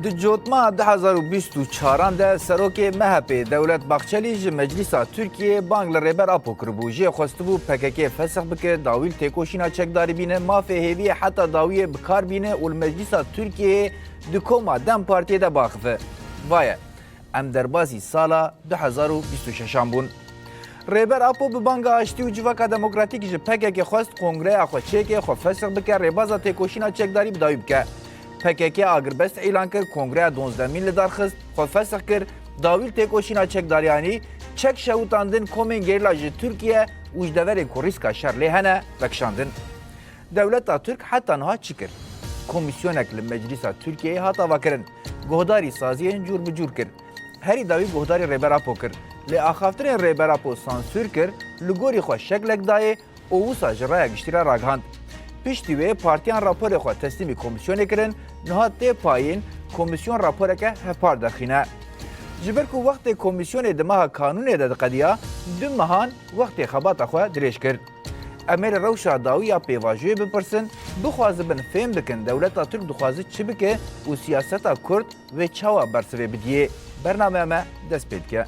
Di cotma 2024 de serokê MHP Dewlet Bahçeli ji Meclîsa Tirkiyeyê bang li rêber Apo kiribû. Jê xwestibû PKK fesix bike, dawîl têkoşîna çekdarî bîne, mafê hêviyê heta dawiyê bikar bîne û li Meclîsa Tirkiyeyê di koma Dem Partiyê de baxife. Vaye, em derbasî sala 2026 bûn. Rêber Apo bi banga aştî û civaka demokratîk ji PKK xwest kongreya xwe çêkê xwe fesix bike, rêbaza têkoşîna çekdarî bi dawî bike. PKK agirbest elan kir, kongreya 12 li darxist, xwe fesix kir, dawîl têkoşîna çekdaryanî, çek şewitandin komên gêrla ji Tirkiye û ji deverê ku rîska şer lê hene vekişandin. Dewleta Tirk heta niha çi kir? Komîsyonek li Meclîsa Tirkiyeyê hata vekirin. Guhdarî saziyên cûr bi cûr kir. Herî dawî guhdarî rêber Apo kir. Lê axaftirên rêber Apo sansûr kir, li gorî xwe şeklek dayê û wisa ji raya giştîra ragihand. Piştî wê partiyan raporê xwe teslîmê komîsyonê kirin, niha tê payên komîsyon raporeke hevpar derxîne. Ji ber ku wextê komîsyonê di meha kanûnê de diqediya, du mehan wextê xebata xwe dirêj kir. Em ê li rewşa dawiya pêvajoyê bipirsin, bixwazibin fêm bikin dewleta Tirk dixwaze çi bike û siyaseta Kurd vê çawa bersivê bidiyê. Bernameya me dest pê dike.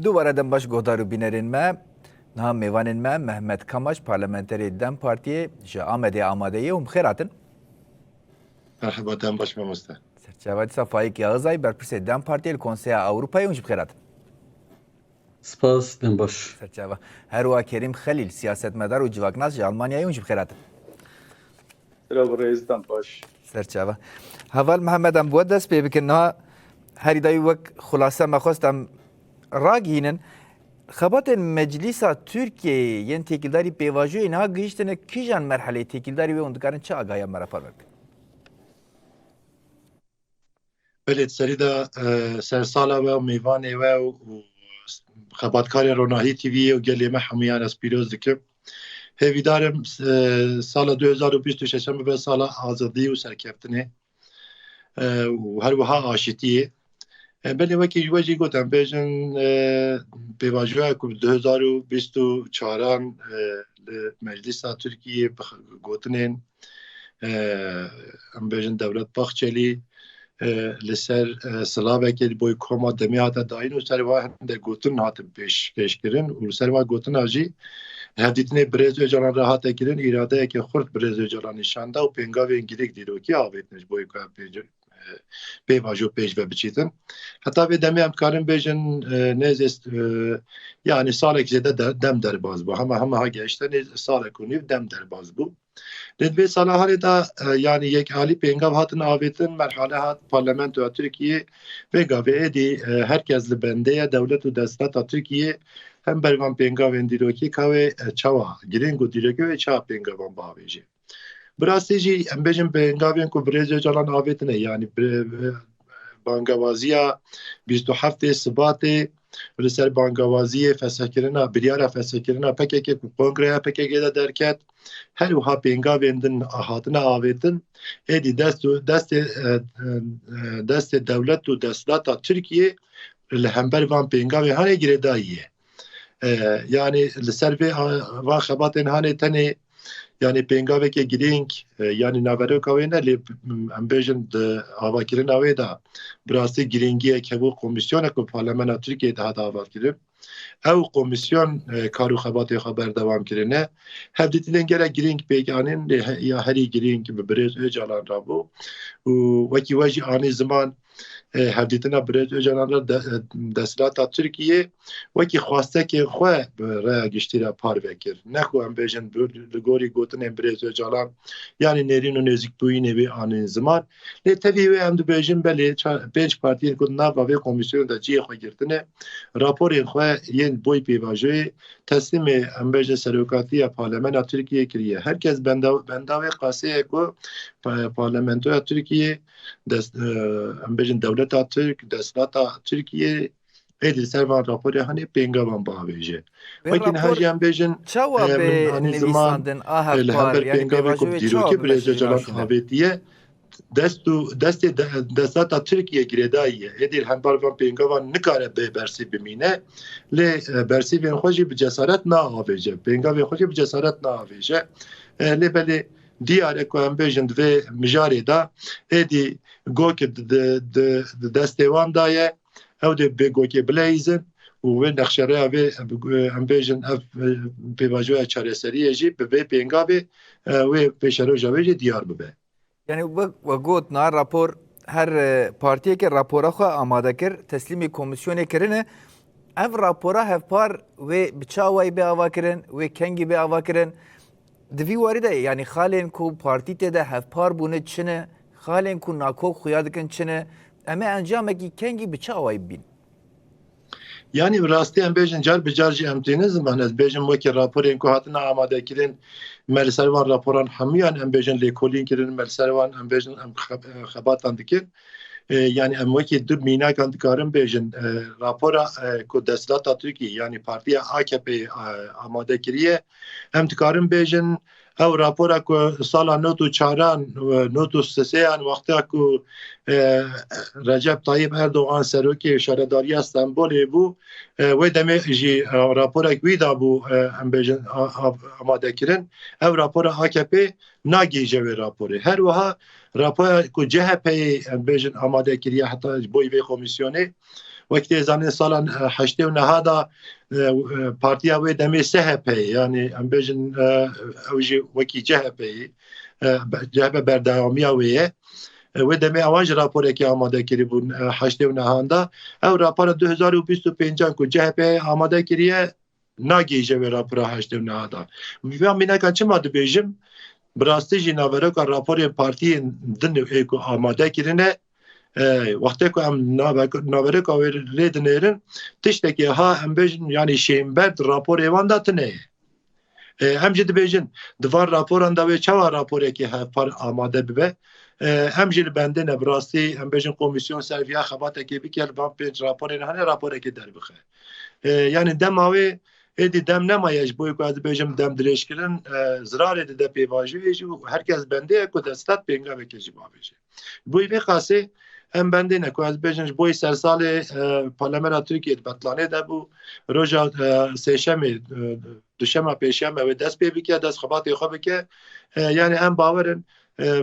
Dubare dem baş guhdar û bînerên me, niha mêvanên me Mehmet Kamaş parlamenterê Dem Partiyê ji Amedê amadeyê û bixêr hatin. Merhaba Dem baş mamoste. Serçava dîsa Faik Yağızay berpirsê Dem Partiyê li Konseya Ewropayê û ji bixêr hatin. Spas dem baş. Serçava herwa Kerîm Xelîl siyasetmedar û civaknas ji Almanyayê û ji bixêr hatin. Serava Reis dem baş. Serçava. Heval Mehmed em bu dest pê bikin niha herî dayî wek xulase me xwest em ragihînin xebatên Meclîsa Tirkiyeyê yên têkildarî pêvajoyê niha gihîştine kîjan merheleyê têkildarî wê hûn dikarin çi agahiya me re parve bikin? Belê serî de sersala we û mêvanê we û xebatkarya Ronahî TV'yê û gelê me hemûyan ez pîroz dikim. Hêvîdarim sala 2026 bibe sala azadî û serkeftinê û her wiha aşîtiyê. Belê wekî ji we jî gotin bêjin pêvajoya ku 2024 li Meclîsa Tirkiyeyê gotinên em bêjin Dewlet Bahçelî li ser silavekê boy koma demê hate dayîn û ser wa hindek gotin hatin pêşkirin û li ser wa gotina jî hevdîtinê Birêz Öcalan re hate kirin, îradeyekê xurt Birêz Öcalan nîşanda û pêngavên girêk dîrokî avêtin ji bo ku pêvajo pêş ve biçîtin. Heta vê demê em dikarin bêjin nêzê yanî salek zêde dem derbas bû. Hema ha geşte salek û nîv dem derbas bû. Lê vê sala herê de yanî yekalî pêngav hatin avêtin merhale hat Parlamentoya Tirkiyeyê vê gavê êdî herkes li bendeye dewlet û destata Tirkiyeyê hem bervan pêngavên dîrokî ka wê çawa girêng û dîrokî wê çawa pêngavan biavêjê. Bi rastî jî em bêjin pêngavên ku Birêz Öcalan avêtine yanî bangevaziya 27 Sibatê li ser bangewaziyê fesihkirina biryara fesihkirina PKK ku kongreya PKK de derket her wiha pêngavên din hatine avêtin êdî destê dewlet û destdata Tirkiyê li hember van pêngavê hanê girêdayî ye. Yani li ser vê van xebatên hanê tenê yani pêngavekê girêng yani naveroka wê ne lê em bêjin di avakirina wê de bi rastî girêngiyek hebû komîsyonek ku Parlamentoya Tirkiyeyê de hat avakirin. Ew komîsyon kar û xebatê xwe berdewam kirine. Hevdîtinên gelek girêng pêkanîn ya herî girêng bi Birêz Öcalan rabû û wekî we jî anî ziman hevdîtina Birêz Öcalan re destdata Tirkiyeyê wekî xwastekê xwe bi raya giştî re par vekir. Ne ku em bêjin li gorî gotinên Birêz Öcalan yanî nêrîn û nêzîkbûyînê wê anî ziman. Lê tevî wê em dibêjin belê 5 partiyên ku nava vê komîsyonê de ciyê xwe girtine raporên xwe yên boy pêvajoyê teslîmê em bêjin serokatiya Parlamentoya Tirkiyeyê kiriye. Herkes benda wê qaseyê ku Parlamentoya Tirkiyeyê em bêjin dewleta Tirk destdata Tirkiyeyê êdî ser van raporê hanê pêngavan biavêje. Wekî niha jî em bêjin Çawa bê nivîsandin a hevpar yani pêvajiyê dîrokî Birêz Öcalan avêtiye destata Türkiye girêdayî ye. Êdî hember van pêngavan nikare bê bersî bimîne. Lê bersîvên xwe jî bi cesaret naavêje. Pêngavên xwe jî bi cesaret naavêje. Lê belê diyare ku em bêjin divê mijarê da êdî gokê di destê wan daye. Ew dê bê gokê bileyîzin. û wê nexşereya vê em bêjin ev pêvajoya çareseriyê jî bi vê pêngavê wê pêşeroja wê jî diyar bibe. Yani ve got na rapor her partiyeke rapora xwe amade kir teslîmê komisyonê kirine ev rapora hevpar wê bi çawayê bê ava kirin wê kengî bê ava kirin di vî warî de yani xalên ku partî tê de hevpar bûne çi ne xalên ku nakok xuya dikin çi ne em ê encamekî kengî bi çawayê bîn. Yani rastî em bêjin car bi car jî em têne ziman ez bêjim wekî raporên ku hatine amadekirin merser van raporan hemûyan em bêjin lêkolîn kirin merser van em bêjin em xebatan dikin. Yani em wekî du mînakan dikarin bêjin rapora ku Destdata Tirkiyê yani Partiya AKP amade kiriye em dikarin bêjin ew rapora ku sala not û çaran not û sesêyan wexta ku Recep Tayyip Erdoğan serokê şaredariya Stenbolê bû wê demê jî raporek wî dabû em bêjin amade kirin ew rapora AKP nagêje wê raporê her wiha rapora ku CHP'yê em bêjin amade kiriye heta bo vê komisyonê wekî zanîn salan heştê û neha da partiya wê demê SHP yani em bêjin ew jî wekî CHP'yê CHP berdewamiya wê ye wê demê ewan ji raporekê amade kiribûn heştê û nehan da ew rapora 2025 ku CHP amade kiriye nagêje wê rapora heştê û neha da vî mînekan çima dibêjim bi rastî jî navereka raporên partiyên din ê ku amade kirine wextê ku em navereka wê lê dinêrin tiştekî ha em bêjin yani şêmber raporê wan da tune ye em jî dibêjin divan raporan da wê çawa raporekî hevpar amade bibe em jî li bendê ne bi rastî em bêjin komisyon serviya xebatekê bike li van pênc raporên hene raporekê derbixe yani dema wê êdî dem nemaye ji bo ku ez dibêjim dem dirêjkirin zirarê dide pêvajiyê jî herkes bendê ye ku destat pêngavekê jî bavêje bo vê qasê em bendê ne ku ez bêjin ji bo sersalê Parlamentoya Tirkiyê di Betlanê de bû roja sêşemê duşema pêşeme wê dest pê bike dest xebatê xwe bike yani em bawerin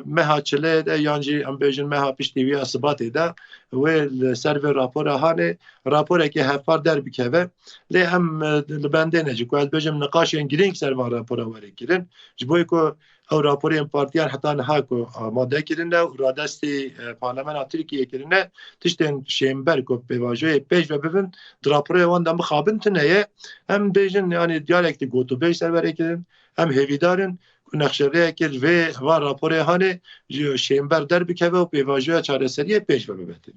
meha çilê de yan jî em bêjin meha piştîviya sibatê de wê li ser vê rapora hanê raporekê hevpar derbikeve lê em li bendê ne jî ku ez bêjim niqaşên girîng ser van rapora werê kirin ji bo ku ew raporên partiyan heta niha ku amade kirine û radestê Parlamentoya Tirkiyê kirine tiştên şêmber ku pêvajoyê pêş ve bibin di raporê wan de mixabin tune ye em bêjin yani diyalekî gotûbêj ser werê kirin em hêvîdarin nexşereyekê vê van raporê hanê ji şêmber derbikeve û pêvajoya çareseriyê pêş ve bibetin.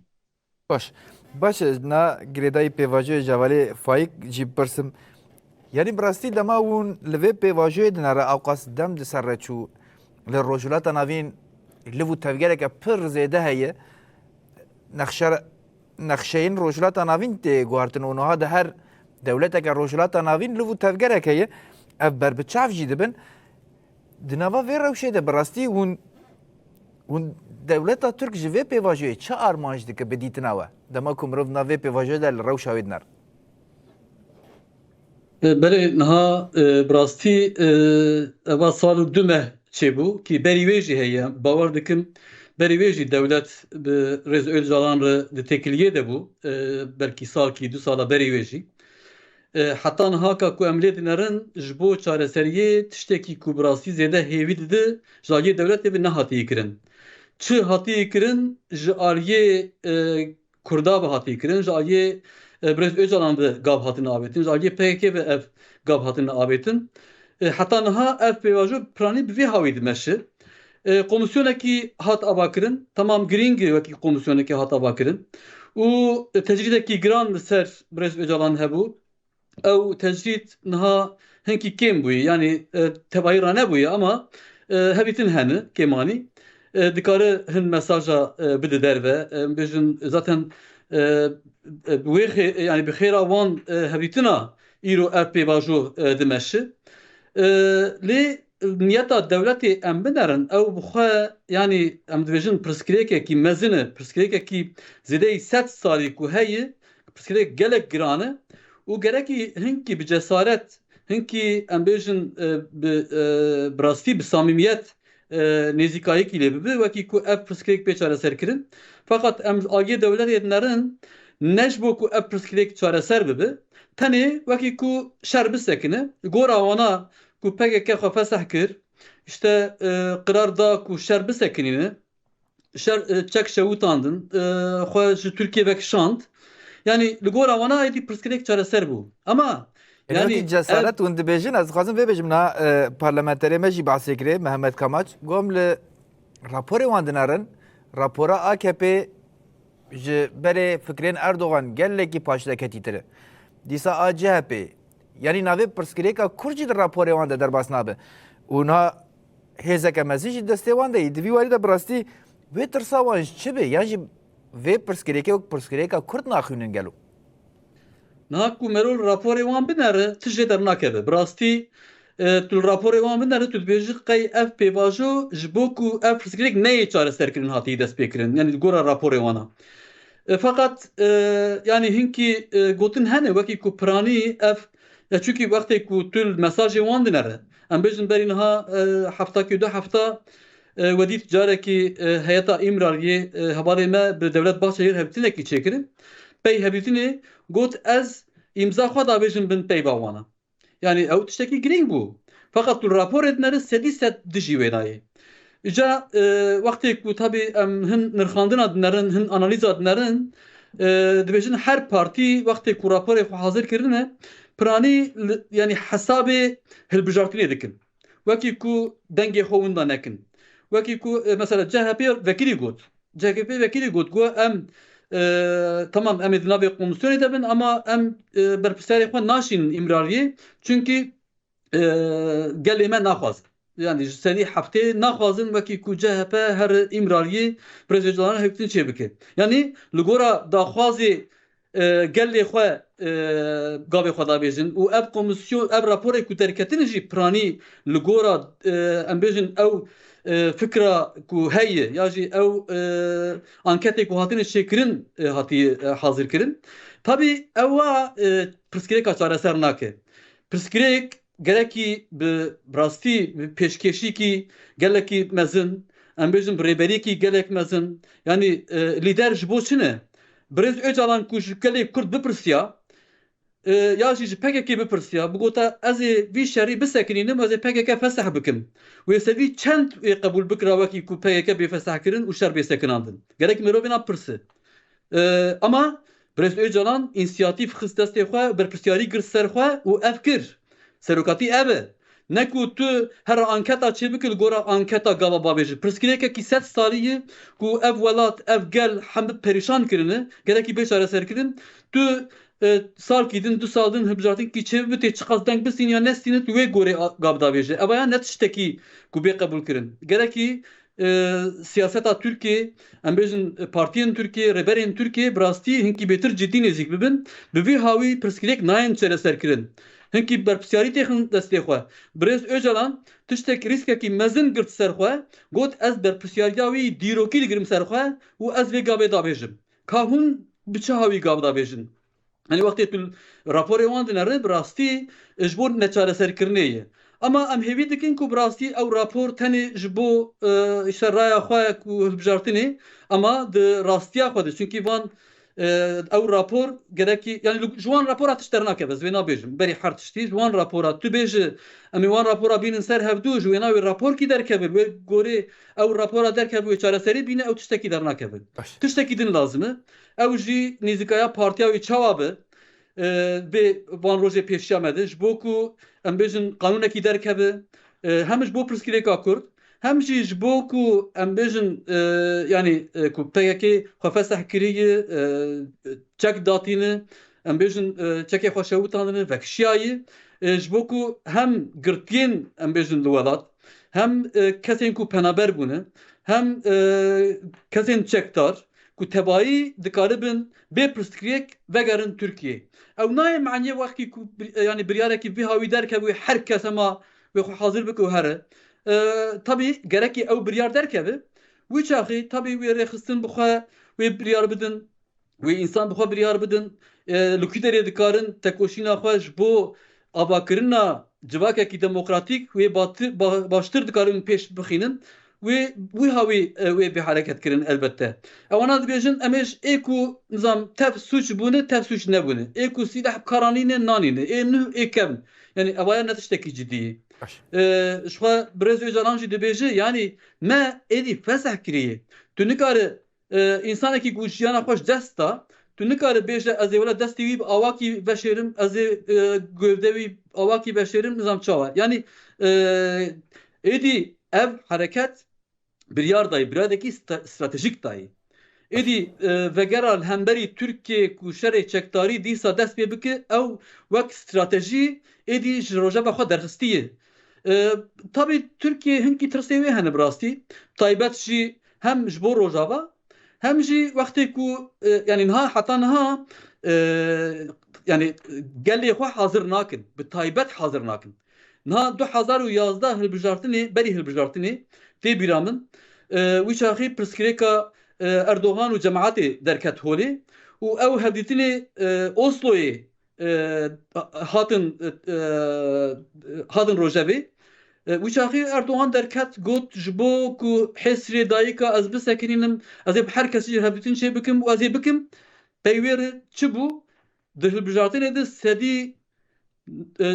Baş na girêdayî pêvajoyê Cevalê Faik jî pirsim yani bi rastî dema hûn li vê pêvajoyê dinare awqas dem di ser re çû li rojhilata navîn liv û tevgereke pir zêde heye nexşeyên rojhilata navîn tê guhartin û niha de her dewleteke rojhilata navîn liv û tevgerek heye ev berbiçav jî dibin di nava vê rewşê de bi rastî hûn dewleta Türk ji vê pêvajoyê çi armanc dike bi dîtina we dema ku mirov nav vê pêvajoyê de li rewşa wê dinar. Berê niha bi rastî eva sal û du meh çêbû ki berî wê jî heye bawer dikim berî wê jî dewlet bi Rêz Öcalan re di têkiliyê de bû belkî salkî du sala berî wê jî heta niha ku em lê dinerin ji bo çareseriyê tiştekî ku bi rastî zêde hêvî dide ji aliyê dewletê vê nehatiye kirin çi hatiye kirin ji aliyê Kurda bi hatiye kirin ji aliyê Rêz Öcalan de gav hatine avêtin ji aliyê PKK ve ev gav hatine avêtin heta niha ev pêvajo piranî bi vê hawî dimeşe komisyonekî hat avakirin tamam girîng wekî komisyonekî hat avakirin û tecrîdekî giran li ser Rêz Öcalan hebû ew tecrîd niha hinkî kêm bûye yani tevahî ra nebûye ama hevîtin hene kêmanî dikare hin mesaja bide derve bêjin zaten wê yani bi xêra wan hevîtina îro ev pêvajo dimeşe lê niyeta devletê em binerin ew bixwe yani em dibêjin pirsgirêkekî mezin e pirsgirêkekî zêdeyî 100 salî ku heye pirsgirêk gelek giran e û gerekî hinkî bi cesaret hinkî em bêjin bi rastî bi samîmiyet nêzîkayekî lê bibe wekî ku ev pirsgirêk pê çareserkirin fakat em agê devletê dinerin ne ji bo ku ev pirsgirêk çareser bibe tenê wekî ku şer bisekine gora wana ku PKK xwe feseh kir işte qirar da ku şer bisekinîne şer çek şewitandin xwe ji Tirkiye vekişand yani li gora wana êdî pirsgirêk çareser bû ama Yani cesaret und dibêjin ez dixwazim vê bêjim na parlamenterê me jî bahsê kiriye Mehmet Kamaç gom li raporê wan dinarin rapora AKP ji berê fikrên Erdogan gelekî paşdeketîtir e. Dîsa a CHP yani navê pirsgirêka Kurd jî di raporê wan de derbas nabe û niha hêzeke mezin jî destê wan de di vî warî de bi rastî vê tirsa wan ji çi bê yan jî vê pirsgirêkê wek pirsgirêka Kurd naxwînin gelo. Niha ku merol raporê wan binere ti jê dernakeve. Bi rastî tu raporê wan binere tu dibêjî qey ev pêvajo ji bo ku ev pirsgirêk neyê çareserkirin hatî dest pêkirin yani gora raporê wana. Fakat yani hinkî gotin hene wekî ku piranî ev ya çünkü wextê ku tu mesajê wan dinere em bêjin berî niha heftakî du hefta wedît carekî heyeta îmrariyê hevalê me bi Devlet Bahçeliî hevdîtinekî çêkirin pey hevdîtinê got ez îmza xwe dabêjim bin peyva wana. Yani ew tiştekî girîng bû. Fakat tu raporê dinere sedî sed dijî wê nayê. Îca wextê ku tabii em hin nirxandina dinerin hin analîza dinerin dibêjin her partî wextê ku raporê xwe hazir kirine piranî yani hesabê hilbijartinê dikin. Wekî ku dengê xwe winda nekin. Wekî ku mesela CHP vekîlî got. CHP vekîlî got ku em tamam em ê di navê komisyonê de bin ama em berpirsiyarê xwe naşînin îmrariyê çünkü gelê me naxwazin. Yani ji senî heftê naxwazin wekî ku CHP her îmrariyê prezîdanan hevdîtin çê bike. Yani li gora daxwazê gelê xwe gavê xwe dabêjin û ev komisyon ev raporê ku derketin jî piranî li gora em bêjin ew fikra ku heye ya jî ew anketê ku hatine çêkirin hatiye hazir kirin. Tabii ew wa pirsgirêka çareser nake. Pirsgirêk gerekî bi rastî bi pêşkêşîkî gelekî mezin em bêjin bi rêberiyekî gelek mezin yani lîder ji bo çi ne? Birêz Öcalan ku ji gelê Kurd bipirsiya ya jî ji PKK bipirsiya bigota ez ê vî şerî bisekinînim ez ê PKK feseh bikim. Wê sedî çend wê qebûl bikira wekî ku PKK bê feseh kirin û şer bê sekinandin. Gerek mirovên pirsi. Ama Birêz Öcalan însiyatîv xist destê xwe berpirsiyarî gir ser xwe û ev kir. Serokatî ev e. Ne ku tu her anketa çê bikir gora anketa gava babêjî. Pirsgirêkekî 100 salî ye ku ev welat ev gel hemû perîşan kirine gerekî bê çareserkirin tu salkî din du sal din hilbijartinkî çê bitê çiqas deng bisîn ya nestînin tu wê gorê gav dabêje. Ev ya ne tiştekî ku bê qebûl kirin. Gerekî siyaseta Türkiye em bêjin partiyên Türkiye rêberên Türkiye bi rastî hinkî bêtir cidî nêzik bibin bi vî hawî pirsgirêk nayên çareserkirin. Hinkî berpirsiyarî têxin destê xwe. Birêz Öcalan tiştek rîskekî mezin girt ser xwe got ez berpirsiyariya wî dîrokî digirim ser xwe û ez vê gavê dabêjim. Ka hûn bi çi hawî gav dabêjin? Yani wextê tu raporê wan dinere bi rastî ji bo neçareserkirinê ye. Ama em hêvî dikin ku bi rastî ew rapor tenê ji bo işte raya xwe ku hilbijartinê ama di rastiya xwe de çünkü van ew rapor gerekî yani ji wan rapora tişt dernakeve ez vê nabêjim berî her tiştî ji wan rapora tu bêjî em ê wan rapora bînin ser hevdû ji wê navê rapor kî derkevir wê gorê ew rapora derkevir wê çareserî bîne ew tiştekî dernakevir. Tiştekî din lazim e. Ew jî nêzîkaya partiya wê çawa be vê van rojê pêşiya me de ji bo ku em bêjin qanûnekî derkeve hem ji bo pirsgirêka Kurd hem jî ji bo ku em bêjin yani ku PKK xwe feseh kiriye çek datîne em bêjin çekê xwe şewitandine vekişiyayê ji bo ku hem girtiyên em bêjin li welat hem kesên ku penaber bûne hem kesên çekdar ku tebayî dikaribin bê pirsgirêk vegerin Tirkiye. Ew nayê meعنiyê wextî ku yani biryarekî vî hawî derkevî her kes hema ve hazır bike here. Tabii gerekli ev biryar derkebe. Ve çaxi tabii ve rexistin buxa ve biryar bidin ve insan buxa biryar bidin. Lüküdere dikarın tekoşina xweş bu avakirina civakekî demokratik ve baştır dikarın peş bixînin ve havî bir hareket kirin elbette. Ewana dibêjin em ê êku nizam tev suç bûne tev suç nebûne. Êku sîleh karanîne nanîne. Ê nû ê kevn. Yani evaya ne tiştekî ciddî. Ji xwe Birêz Öcalan jî dibêje yani me êdî feseh kiriye. Tu nikare insanekî ku jiyana xwe ji dest da tu nikare bêje ez ê wele destê wî bi awakî veşêrim ez ê gövde wî awakî veşêrim nizam çawa. Yani êdî ev hareket biryar dayı, biradeki stratejik dayı. Edi vegera hemberî Türkiye ku şerê çekdarî dîsa dest pê bike ew wek stratejî êdî ji rojeva xwe derxistiye. Tabii Türkiye hinkî tirsê wê hene bi rastî. Taybet jî hem ji bo rojava hem jî wextê ku yani heta niha yani gelê xwe hazir nakin. Bi taybet hazir nakin. Niha 2011 hilbijartinê berî hilbijartinê tê bîra min wî çaxî pirsgirêka Erdoğan û cemaetê derket holê û ew hevdîtinê Osloyê hatin rojevê. Wî çaxî Erdoğan derket got ji bo ku hêsrê dayîka ez bisekirînim ez ê bi her kesî hevdîtin çê bikim û ez ê bikim peyvê re çi bû di hilbijartinê de sedî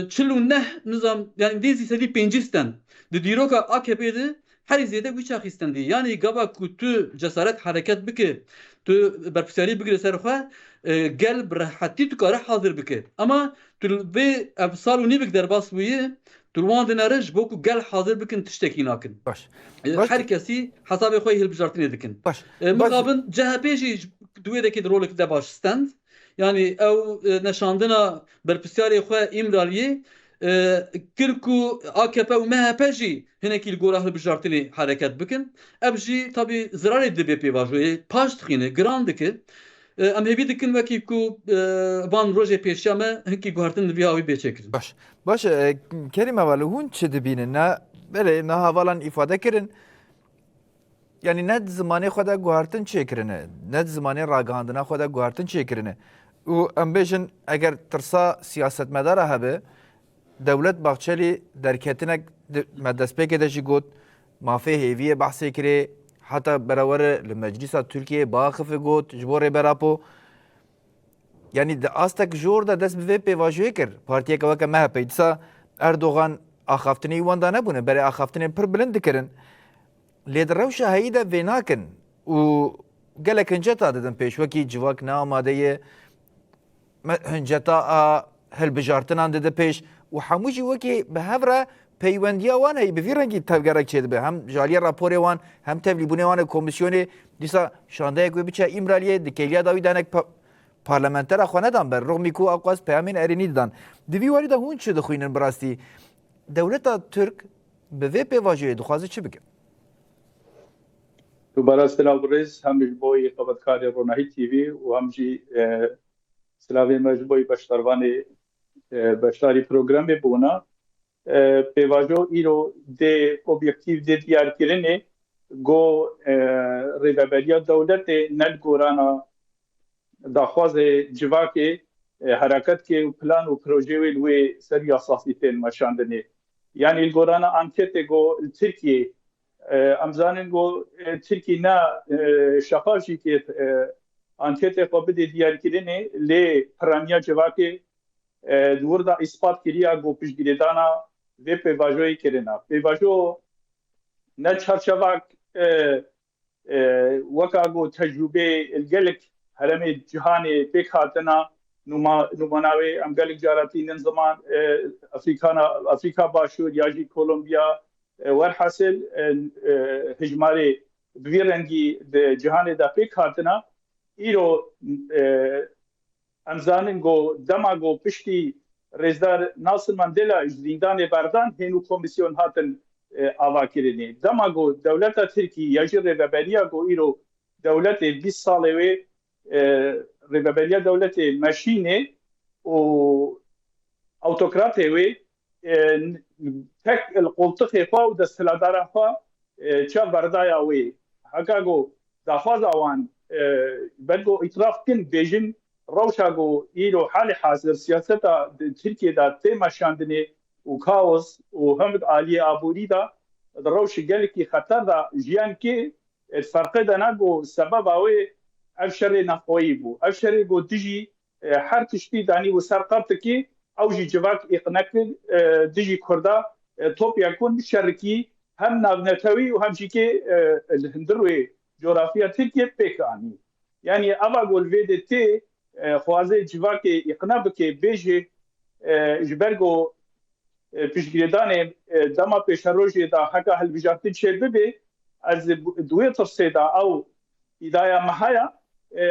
çil û neh nizam yani dêzî sedî pêncî di dîroka AKP'de de herî zêde wî çaxî stendî. Yani gava ku tu cesaret hareket bike tu berpirsiyarî bigire ser xwe gel bi rehetî tu kare hazir bike. Ama tu vê ev sal û nîvek derbas bûye tu wan dinere ji bo ku gel hazir bikin tiştekî nakin. Baş. Her kesî hesabê xwe hilbijartinê dikin. Baş. Mixabin CHP jî duwêdekî di rolek de baş stend. Yani ew neşandina berpirsiyarê xwe îmraliyê kir ku AKP û MHP jî hinekî li gora hilbijartinê hareket bikin. Ev jî tabii zirarê dibe pêvajoyê paş dixîne, giran dike. Em hêvî dikin wekî ku van rojê pêşiya me hinkî guhertin divî wî bêçekirin. Baş. Baş Kerîm hevalî hûn çi dibînin ne berê ne havalan îfade kirin yani ne zimanê xwe de guhertin çêkirine ne zimanê ragihandina xwe de guhertin çêkirine û em bêjin eger tirsa siyasetmedara hebe Devlet Bahçeli derketinek me destpêkê de jî got mafê hêviyê behsê kirê heta berawere li Meclîsa Tirkiyeyê baxifê got ji bo rêberapo yani di astek ji orda dest bi vê pêvajoyê kir partiyeka weke MHP dîsa Erdoğan axaftinê wan da nebûne berê axaftinê pir bilind dikirin lê di rewşa heyî de vê nakin û gelek hinceta didin pêş wekî civak neamadeyê hinceta a hilbijartinan dide pêş û hemû jî wekî bi hev re peywendiya wan heyî bi vî rengî tevgerek çê dibe hem jaliya raporê wan hem tevlîbûnê wan ê komisyonê dîsa şandeyek wê biçe îmraliyê di kêliya dawî danek parlamentera xwe nedan ber rûmî ku aqwas peyamên erênî didan di vî warî de hûn çi dixwînin bi rastî dewleta Türk bi vê pêvajoyê dixwaze çi bike Tu barastina Birêz hem ji bo xebatkarê Ronahî TV û hem jî silavê me ji bo beşdarvanê beşdarî programê bûna pêvajo îro dê obyektîv dê diyarkirinê got rêveberiya dewletê nel gorana daxwazê civakê hereketê û plan û projeyê li wê ser yasasî tên meşandinê. Yani li gorana anketê got li Tirkiyê em zanin got Tirkî ne şefa jî kê anketê xwe bide diyarkirinê lê piraniya civakê di wir da îspat kiriya got piştgirêdana vê pêvajoyê kirina. Pêvajo ne çarçevak weka got tecrübê gelek heremê cihanê pêk hatina numanavê em gelek caratînin zaman Afrika Başûr ya jî Kolombiya werhesil hejmarê bi vî rengî di cihanê de pêk hatina îro em zanin got dema got piştî Rêzdar Nelson Mandela ji zîndanê berdan hênû komisyon hatin avakirinê. Dema got dewleta Tirkî ya jî rêveberiya got îro dewletê 20 salê wê rêveberiya dewletê meşînê û awtokratê wê تك القلطخ خوا و دستلادار خوا چا بردايا وي هكاغو داخواز اوان بدو اطراف كن بيجن روشاغو ايرو حال حاضر سياستا تركيا دا تيما شاندني وكاوس وهمد علي ابوري دا روش قالكي خطر دا جيان كي الفرق دا ناغو سبب اوي افشري نخويبو افشري بو تجي هر تشتي داني وسرقبتكي او جي جواك اقناك دجي كردا توب يكون شركي هم نابنتوي وهم شيكي الهندروي جغرافيا تركيا بيكاني يعني ابا قول فيدي تي خوازي جواك اقنابك بيجي جبرغو بيشگیردان دما پیشروجی دا حقا هلبجاتین شد ببی از دوی تفسیدا او ایدایا محایا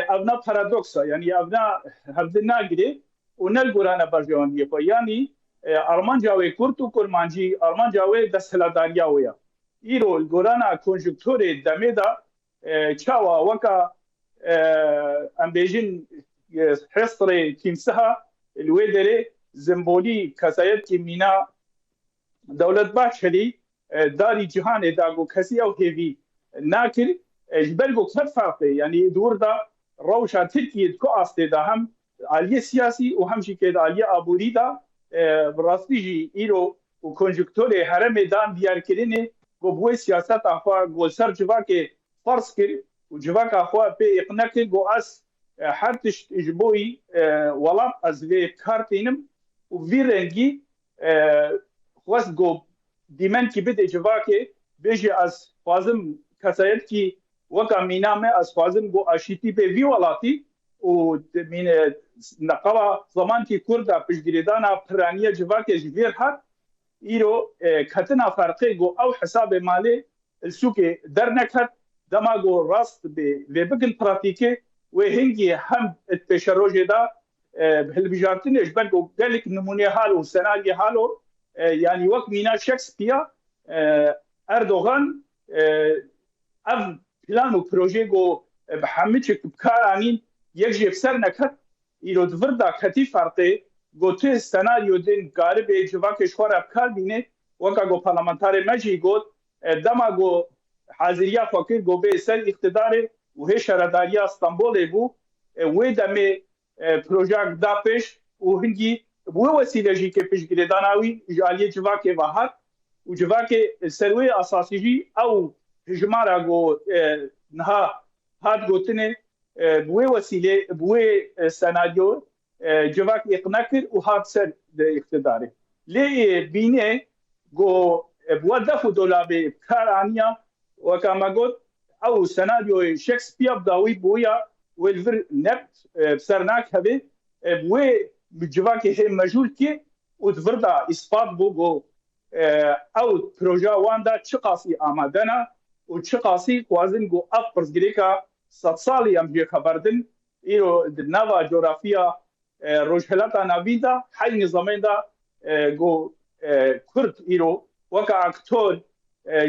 ابنا پارادوکسا یعنی ابنا هفته نگیری و نلگورانا برجوانیه پا یعنی آرمان جاوی کرد و کرمانجی آرمان جاوی دستهلاداریا ویا ایرو الگورانا کنجکتور دمه دا چاوا وکا ام بیجین حصر تیمسها الوی داره زنبولی کسایت که مینا دولت باشلی داری جهان داغو کسی او هیوی ناکر جبرگو کت فرقه یعنی دور دا روشا ترکیه کو آسته دا هم عالیه سیاسی و همشی که دا عالیه آبوری دا براستی جی ایرو و کنجکتور هر میدان دیار کرنه گو بوی سیاست آخوا گو سر جوا که فرض کر و جوا که آخوا پی اقنا که گو اس هر تشت اجبوی ولاب از وی کارتینم و وی رنگی خواست گو دیمن کی بده جوا که بیجی از خوازم کسایت کی وکا مینامه از خوازم گو آشیتی به وی ولاتی و مین نقلا زمان کی کرده پشگیردانا پرانیه جوا که جویر حد ایرو کتنا فرقه گو او حساب مالی السوک در نکد دما گو راست به بگن پراتیکه و هنگی هم پیشروجه دا هلبجارتین اجبر گو گلک نمونه حال و سنالی حالو يعني وقت مينا شكسبير اردوغان اف بلان و بروجي جو بحمدشك بكارانين يجي بسر نكت ايرو دوردا كتي فرقه جو تو سناريو دين غالب جواك شوار بكار بينه وكا جو پارلمانتار مجي جو دما جو حاضريا فكر جو به سر اقتدار و هي شهرداريا اسطنبول بو و دمه پروژه داپش و هنگي بو وسیله جی که پیشگیرداناوی جالیه جواکه واحد و جواکه سروی اساسی جی او جمارا گو نها هاد گوتنه بو وسیله بو سناریو جواک اقنا کرد و هاد سر اقتداره لی بینه گو بو دفو دولابه کارانیا و کما گوت او سناریو شکسپیر داوی بویا و الفر نبت بسرناک هبه بو بجواكي هي مجهول كي ودفردا اثبات بوغو او بروجا واندا تشقاسي امادنا وتشقاسي قوازن جو افرز جريكا ساتسالي ام جي خبردن ايرو نافا جغرافيا روجهلاتا نافيدا حي نظامين دا جو كرد ايرو وكا اكتور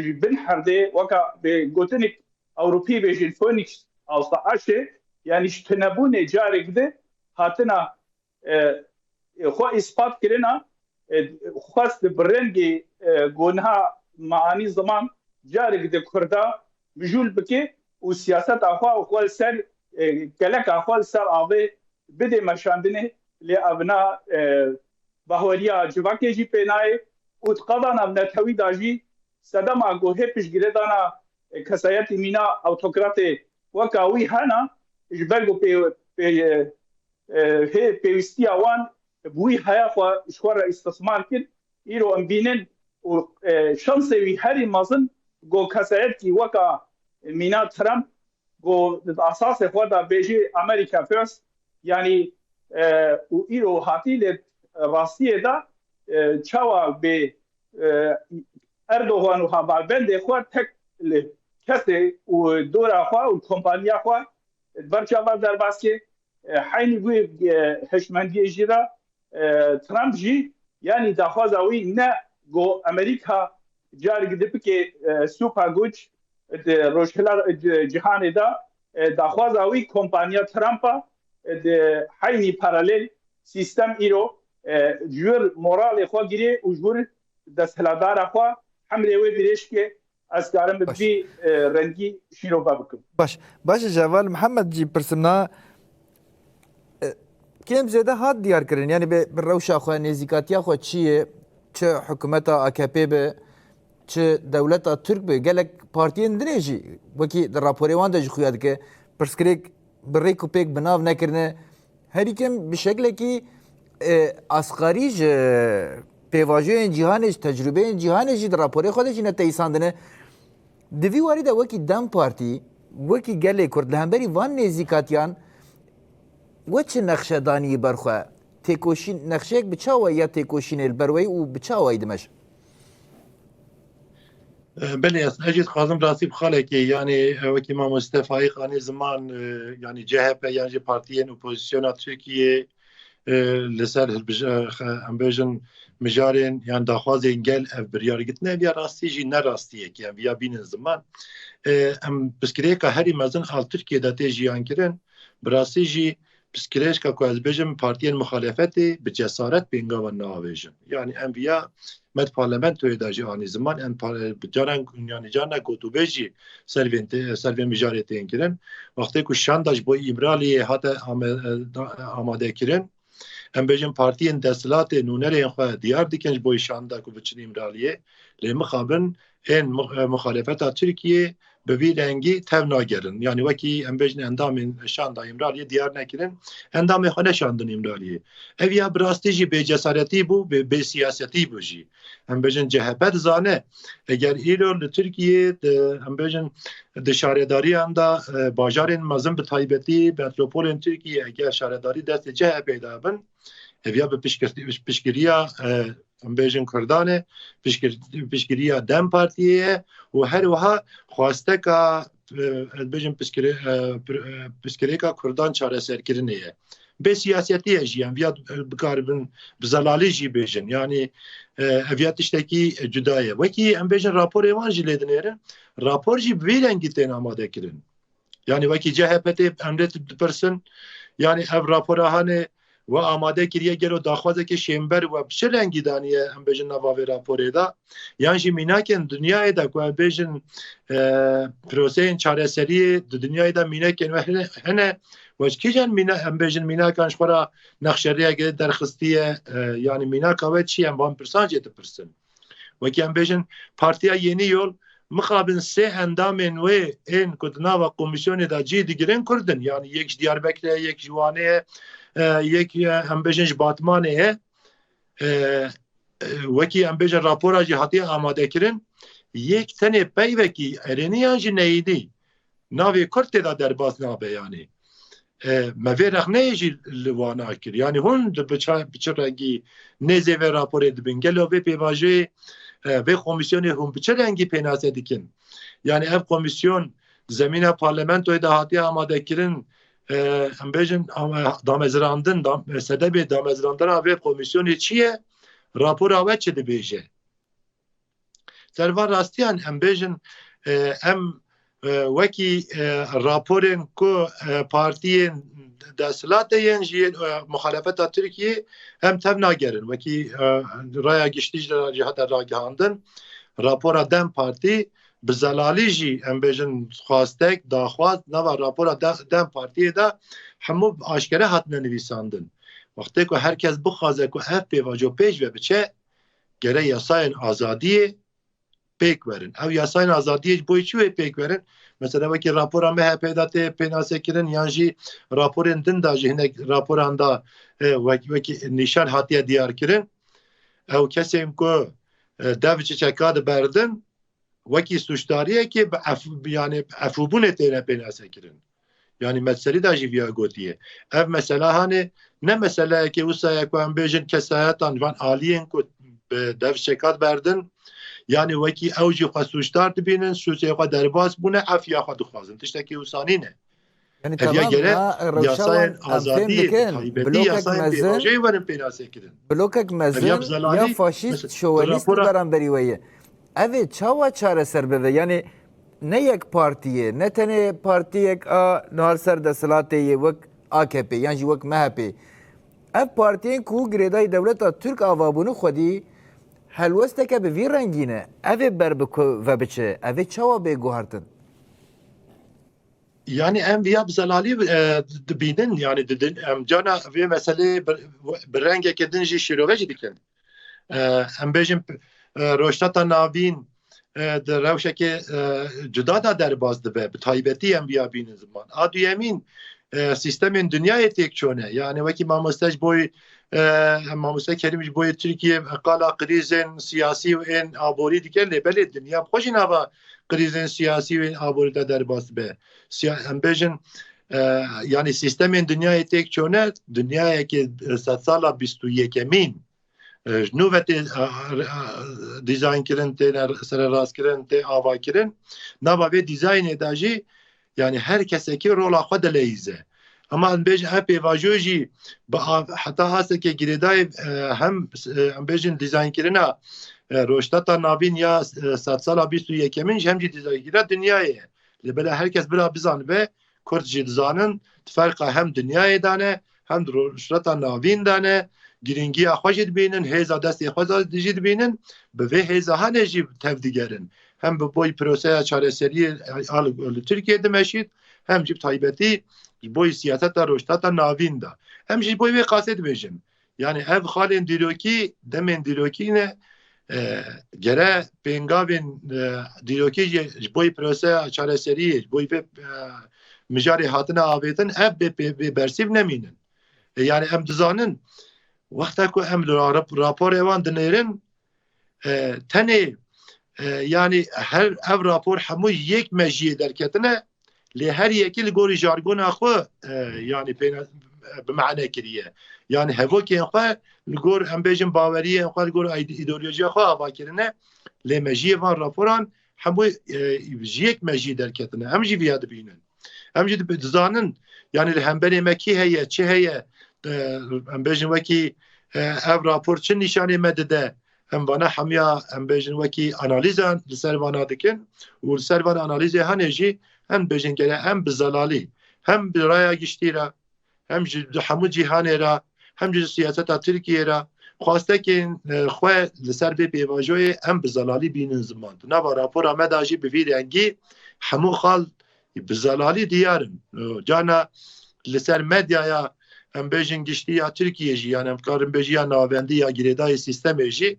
بن حردي وكا بجوتنك اوروبي بيجين فونيكس او صعاشه يعني اشتنبون جارك ده هاتنا خو اثبات کرنا خواست برنگی گونها معانی زمان جارگ ده کرده بجول بکی و سیاست آخوا و خوال سر کلک آخوال سر آوه بده مشاندنه لی ابنا باوریا جواکی جی پینای و تقادان ابنا توی داجی صدام آگوه پیشگیره دانا کسایت مینا اوتوکرات وکاوی هانا جبرگو هي بيستي اوان بوي حياه خو شوار استثمار كد ايرو امبينن و شانسي هاري مازن جو كاسيت كي وكا مينا ترامب جو اساس خو دا بيجي امريكا فيرست يعني و ايرو هاتي راستي دا تشاوا ب اردوغان و هابالبند خو تك كاسي و دورا خو و كومبانيا خو برچاوا در باسكي حين بوي هشمندي جيرا ترامب جي يعني داخوازاوي نا جو امريكا جاري دبكي سوبر جوج روشلا جهان دا داخوازاوي كومبانيا ترامبا حين باراليل سيستم ايرو جور مورال خو گيري و جور دستهلادارا خوا حمله وی درێژ کێ ئەسکارم ببی ڕەنگی شیرۆڤ بکەم باش جوال محمد جی پرسمنا کم زیاده هات دیار کردن یعنی به روشا خو نزیکاتیا خو چیه چه حکومت AKP به چه دولت ترک به گلک پارتیین درێژی وەکی راپۆری وان دەژ خویاد که پرسکرێک بڕێک و پێک بناو نەکردنە هەریکەم بشکلێکی ئاسقاری ji pêvajiyên cîhanê ji tecrübeyên cîhanê jî di raporê xwe de jî neteyîsandine di vî warî de wekî Dem Partî wekî gelê Kurd li hemberî van nêzîkatiyan we çi nexşedaniyî berxwe têkoşîn nexşeyek bi çawa ya têkoşînê li ber wê û bi çawa dimeş بله اجید خازم راستی بخاله که یعنی وکی ما مصطفی خانی زمان یعنی CHP یعنی پارتیین اپوزیسیون ترکیه لسر امبیژن مجارین یعنی داخوازین گل اف بریار گتنه بیا راستی جی نه راستیه که بیا بین زمان ام بسکریه که هری مزن حال ترکیه داته جیان کرن براستی جی بسکریش که از بیجم پارتیین مخالفتی به جسارت بینگا و ناویجن یعنی ام بیا مد پارلمنتوی دا جی آنی زمان ام جارن یعنی جانا کوتوبجی سروین مجارتین کرن وقتی که شانداج با ایمرالی حتی آماده کرن ام بیجم پارتیین دستلات نونرین خواه دیار دیکنج بای شاندا که بچن ایمرالیه لی مخابن این مخالفت ترکیه به وی رنگی تv ناگرن یعنی وکی ام بیجن اندام شاندا ایمرالیه دیار نکرن اندام خانه شاندن ایمرالیه اویا براستی جی به جسارتی بو به سیاستی بو جی ام بیجن CHP زانه اگر ایرو ترکیه ام بیجن دشارداری اندا باجارین مزن به تایبتی متروپولین ترکیه اگر شارداری دست CHP دابن اویا به پیشگیریا ام بیجن کردانه پیشگیریا دم پارتیه و هر وها خواسته که بیجن پیشگیری که کردان چاره سرکرنه به سیاستی اجیان ویا بکاربن بزلالی جی بیجن یعنی اویا تشتکی جدایه وکی ام بیجن راپور ایوان جی لیدنیره راپور جی بیرنگی تین آماده کرن یعنی وکی CHP امرت پرسن یعنی اف راپورهانه و آماده کریه گلو داخوازه که شیمبر و چه رنگی دانیه هم بیجن نواوی راپوره دا یعنی جی میناکن دنیای دا که بیجن پروسه چاره سری دنیای دا میناکن و هنه وش کی جن هم بیجن میناکنش خورا نقشریه گره درخستیه یعنی میناکا و چی هم وان پرسانجه تپرسن و که هم بیجن پارتیا یعنی یول مخابن سه اندامن و این کدنا و کمیسیون دا جی دیگرین کردن یعنی یک دیاربکر یک جوانه یک هم بیجنش باتمانه وکی هم بیجن راپورا جهاتی آماده کرن یک تنه پی وکی ارینیان جی نیدی ناوی کرد دا در باز نابه یعنی موی رخنه جی لوانا کر یعنی هون بچه رنگی نزه و راپوره دبنگل و بی پیواجه و کمیسیون هم بچه رنگی پیناسه دیکن یعنی اف کمیسیون زمین پارلمنتوی دهاتی آماده کرن هم بیجن دامزراندن سدب دامزراندن آوه کمیسیونی چیه راپور آوه چه دی بیجه سروان راستیان هم بیجن هم وکی راپورن که پارتی دستلات ینجی مخالفت ترکیه هم تب ناگرن وکی رای گشتیج جهت راگهاندن راپور دم پارتی بزلالی جی ام بیجن خواستک داخواست نوا راپورا دم پارتیه دا همو آشکره حتما نویساندن وقتی که هرکس بخوازه که اف پیواجو پیش و بچه گره یاساین آزادی پیک ورن او یاساین آزادی بوی چوی پیک ورن مثلا وکی راپورا MHP داته پیناسه کرن یانجی راپورن دن دا جهنه راپوران دا وکی نشان حتیه دیار کرن او کسی که دوچه چکاد بردن وکی سوشتاریه که یعنی افوبونه تینه پیناسه کرن یعنی مسئله دا جیویا گوتیه اف مثلا هانه نه مثلا که اوسا یکو هم بیجن کسایتان وان آلیین که دف شکات بردن یعنی وکی اوجی خواه سوشتار دبینن سوچه خواه درباز بونه افیا خواه دخوازن تشتاکی اوسانی نه yani افیا گره یاساین آزادی blokek یاساین بیواجهی ورن پیناسه کرن blokek mezin ya faşist şovalist beraberi weye ev çawa çare ser beve yani ne yek partiye ne tane partiyek a nar ser desalateye vek AKP yani vek MHP ev partiyen ku greday devleta Türk avabunu xwedî helwesteke bi vî rengîne evê ber biku ve biçe evê çawa bê guhartin Yani em viya bizelalî dibînin yani didin em cana vê meselê bi rengeke din jî şîrove jî dikin. Em bêjin rojhata navîn di rewşekê cuda da derbas dibe bi taybetî em viya bînin ziman. A duyemîn sistemên dünyayê têk çûne yani wekî mamoste ji boî mamoste Kerim ji boî Tirkiye qala krîzên siyasî û ên aborî dike lêbelê dinya xwe jî nava krîzên siyasî û ên aborî de derbas dibe. Em bêjin yani sistemên dünyayê têk çûne dunyayekê sed sala 21 نو وقتی دیزاین کردن تر سر راست کردن ت آوا کردن نباید دیزاین داشی یعنی هر کسی که رول خود لیزه اما بیش هپ واجوجی با حتی هست که گریدای هم بیشن دیزاین کردن روشتا نابین یا 100 سال 21 منش هم جی دیزاین کرد دنیایه لبلا هر کس برا بزن به کرد جدزانن فرق هم دنیای دانه هم روشتا نابین دانه گرینگی آخوشی دبینن هیزا دستی خوزا دیجی دبینن به وی هیزا هنه جی تفدیگرن هم به بوی پروسه چاره سری آل ترکیه دمشید هم جی تایبتی بوی سیاست روشتات ناوین دا هم جی بوی وی قاسد بیجن yani ev halin diloki demen diloki ne gere pengavin diloki boy prose çare seri boy ve mijari hatına avetin ev be bersiv neminin yani em dizanın vakta ku em rapor evan dinerin tane yani her ev rapor hamu yek mejiye derketine li her yekil gori jargon axu yani بمعنى كريه يعني هفوك ينخوا الجور هم بيجن باوريه ينخوا الجور ايديولوژيا خو افاكرنا لمجيه فان رابوران همو جيك مجي دركتنا هم جي بياد بينن هم جي بزانن يعني الهمبري مكي هي تشي هي هم بيجن وكي اف رابور تشن نشانه مدده هم بنا حميا هم بيجن وكي اناليزان لسروانا دكن والسروان اناليزي هنجي هم بيجن كده هم بزلالي هم برايا گشتيرا هم همو جهان را هم سیاست ترکیه را خواسته که خو لسر به پیواژوی هم بزلالی بینن زمان نه با راپور آمداجی به ویرنگی همو خال بزلالی دیارن جانا لسر مدیا یا هم بیژن گشتی یا ترکیه جی yani کارم بیژی یا ناوندی یا گریدای سیستم جی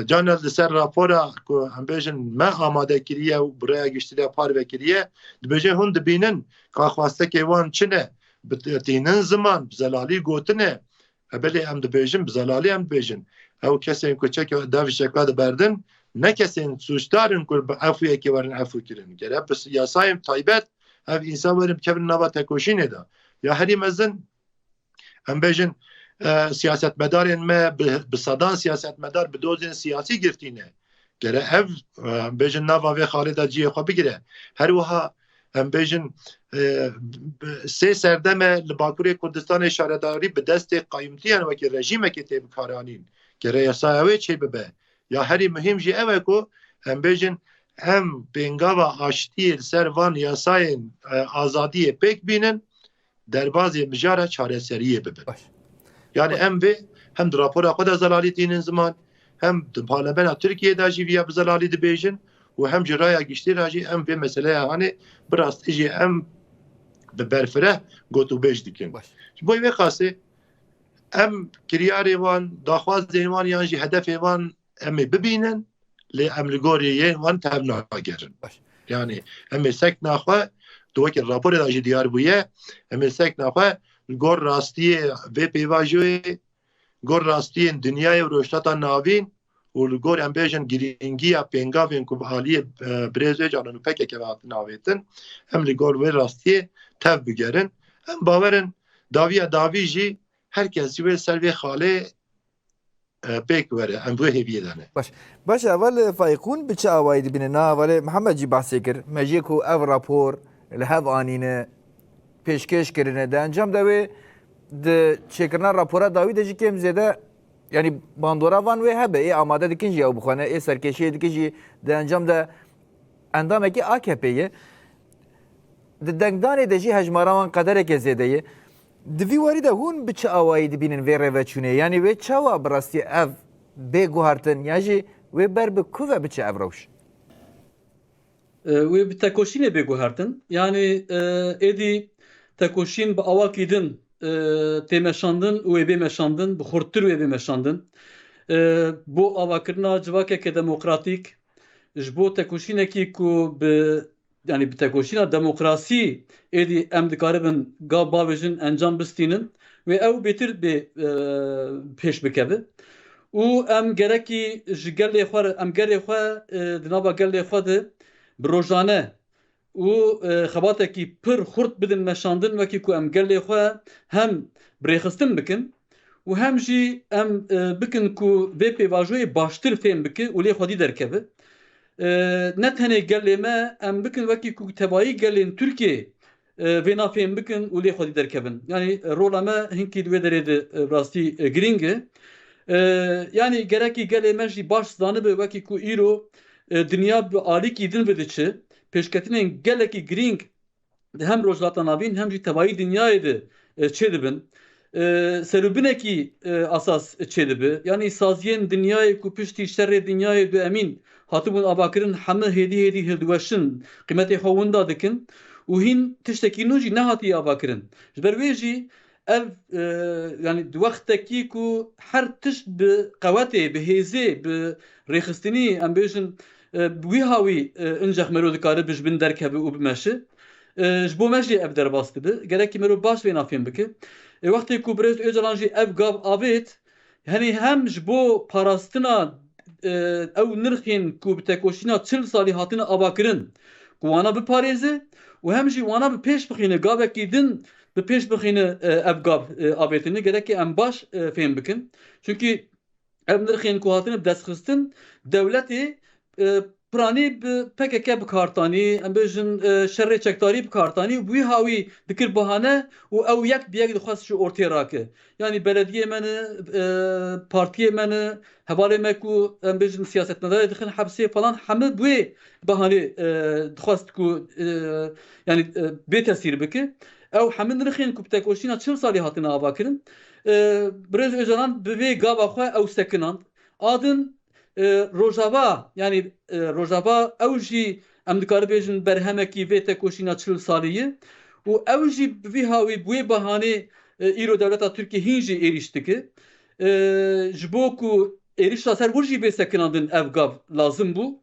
جانا لسر راپورا کو هم بیژن ما آماده کریه و برای گشتی پار وکریه بیژن هند بینن که خواسته که وان چنه بتینن زمان بزلالی گوتنه بله ام دبیجن بزلالی ام دبیجن او کسین کوچک داوی شکل بردن نه کسین سوچدارن کل عفویه که ورن عفو کردن گره بس یاسایم تایبت اف انسان ورم که نوا تکوشینه دا یا هری مزن ام بیجن سیاست مدارن ما بصدان سیاست مدار بدوزن سیاسی گرتینه گره اف بیجن نوا و خالد جیه خو بگیره هر وها هم بیژن سه سردمه لباکوری کردستان اشارهداری به دست قایمتیان و که رژیم که تیب کارانین که ریاسایوی چی ببه یا هری مهم جی اوه کو هم بیژن هم بینگاوا آشتی سروان یاساین آزادی پیک بینن در بازی مجاره چاره سریه ببه yani hem de rapor خود زلالی تینن زمان hem de parlament Türkiye da jiviya zalaلی de بیژن و هم جرای گشتی راجی هم به مسئله hani براست اجی هم به برفره گوتو بیش دیکن بوی وقاسه هم کریاری وان داخواز وان یانجی هدف وان هم ببینن لی هم لگوریه وان تهم ناگرن yani هم سک نخوا تو که راپور راجی دیار بویه هم سک نخوا گور راستیه و پیواژوی گور راستیه دنیای روشتا ناوین ولگور ام بیژن گرینگی پنگاوین کو حالی برزه جانو پک که وقت ناویتن هم لگور و راستی تف بگرن هم باورن داوی جی herkes جوی سروی خاله پک وره هم بو هیویه دانه باش اول فایقون بچه آواید بینه نا اول محمد جی بحثی کر مجی کو او راپور لحظ آنینه پیشکش کرنه ده انجام دوی ده چکرنا راپورا داوی ده جی کم زیده yani bandora van ve hebe amade dikinci ya bu konu serkeşi dikinci de anjam da endameki AKP'ye de dengdan edici hecmaravan kadar kezedeyi divi wari da hun biçe avaydı binin ve reveçune yani ve çava brasti ev bê guhartin ya jî wê ber bi ku ve biçe ev rewş? Wê bi tekoşînê bêguhertin. Yani êdî tekoşîn bi awakî din tê meşandin û wê bê meşandin, bi xurttir wê bê meşandin. Bo avakirina civakeke demokratîk ji bo tekoşînekî ku bi yani bi tekoşîna demokrasî êdî em dikaribin gav bavêjin encam bistînin ve ew bêtir bê pêş bikeve. û em gerekî ji gelê xwe em gelê xwe di nava gelê xwe de bi rojane û xebatekî pir xurt bidin meşandin wekî ku em gelê xwe hem birêxistin bikin û hem jî em bikin ku vê pêvajoyê baştir fêm bike û lê xwedî derkeve. Ne tenê gelê me em bikin wekî ku tebayî gelên Tirkiye vê nafêm bikin û lê xwedî derkevin. Yani rola me hinkî di wê derê de rastî giring e. Yani gerekî gelê me jî baş zanibe wekî ku îro dinya bi alîkî din bidiçe pêşketinên gelekî giring hem rojhilata navîn hem jî tebayî dinyayê de çêdibin. Serûbinekî asas çêdibe. Yani saziyên dinyayê ku piştî şerrê dinyayê du emîn hatibûn avakirin hemû hêdî hêdî hildiweşin qîmetê xwe winda dikin û hîn tiştekî nû jî nehatiye avakirin. Ji ber wê jî ev yani di wextekî ku her tişt bi qewetê, bi hêzê, bi rêxistinî em bêjin wî hawî incek merov dikare ji bin derkeve û bimeşe. Ji bo me jî ev derbas dibe. Gerekî merov baş vê nafêm bike. Wextê ku Birêz Öcalan jî ev gav avêt henî hem ji bo parastina ew nirxên ku bi tekoşîna 40 salî hatine avakirin ku wana biparêze û hem jî wana bi pêş bixîne gavekî din bi pêş bixîne ev gav avêtinê gerekî em baş fêm bikin. Çünkü ev nirxên ku hatine bi destxistin dewletê piranî bi PKK bikartanî, em bêjin şerrê çekdarî bikartanî wî hawî dikir bahane û ew yek bi yek dixwast ji ortaya rake. Yani belediyê me ne, partiyê me ne, hevalê me ku em bêjin siyasetmedarê dixin hepsê falan hemû bi wê behanê dixwast ku yani bê tesîr bike. Ew hemû nirxên ku bi tekoşîna 40 salî hatine avakirin. Birêz Öcalan bi vê gava xwe ew sekinand. Adin Rojava yani Rojava ew jî em dikaribêjin berhemekî vê tekoşîna 40 salîyê û ew jî bi vî hawî bi wê behanê îro dewleta Tirkiye hîn jî êriş dike. Ji bo ku êrişa ser wir jî vê sekinandin ev gav lazim bû.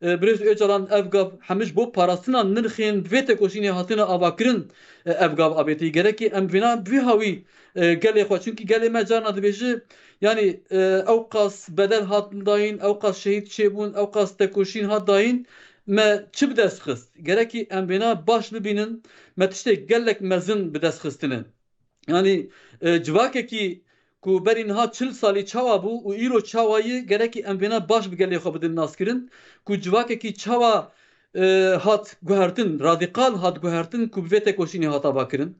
Birêz Öcalan ev gav hemû ji bo parastina nirxên vê tekoşînê hatine avakirin ev gav avêtî gerekî em vêna bi vî hawî gelê xwe çünkü gelê me carna dibêje yani ew qas bedel hatin dayîn, ew qas şehîd çêbûn, ew qas tekoşîn hat dayîn me çi bi dest xist? Gerekî em vêna baş bibînin me tiştê gelek mezin bi dest xistine. Yani civakekî ku berî niha 40 salî çawa bû û îro çawayî gerekî em vêna baş bi gelê xwe bidin naskirin ku civakekî çawa hat guhertin, radikal hat guhertin ku bi vê tekoşînê hat avakirin.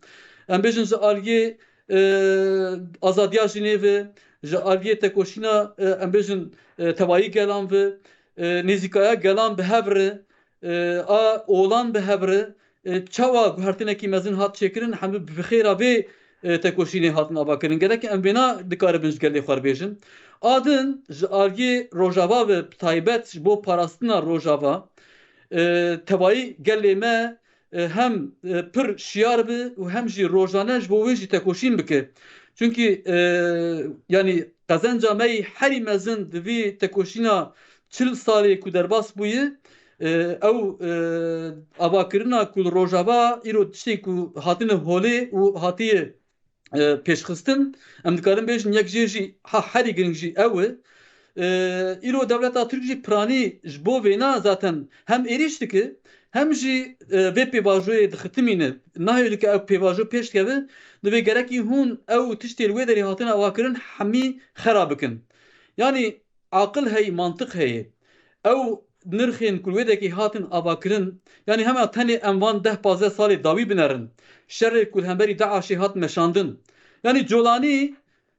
Em bêjin ji aliyê azadiya Jinêvê, ji aliyê tekoşîna em bêjin tevayî gelan ve nêzîkaya gelan bi hev re a oğlan bi hev re çawa guhertinekî mezin hat çêkirin hemû bi xêra vê tekoşînê hatin avakirin. Gerek em vêna dikaribin ji gelê xwe bêjin. Adin ji aliyê Rojava ve taybet ji bo parastina Rojava tevayî gelê me hem pir şiyar bi û hem jî rojane ji bo wê jî tekoşîn bike. Çünkü yani qazenca me yî herî mezin di vî tekoşîna 40 salê ku derbas bûye ew avakirina ku Rojava îro tiştê ku hatine holê û hatiye pêşxistin em dikarin bêjin yek jê jî herî giring jî ew e. îro dewleta Tirk jî piranî ji bo vêna zaten hem êriş dike hem jî vê pêvajoyê dixitimîne nahê dike ew pêvajo pêş dikeve divê gerekî hûn ew tiştê li wê derê hatine avakirin hemî xera bikin. Yani aqil heye, mantık heye. Ew nirxên ku li wê dekî hatin avakirin yani hema tenê em van 10-15 salê dawî binerin. Şerrê ku hemberî Daişê hat meşandin. Yani Colanî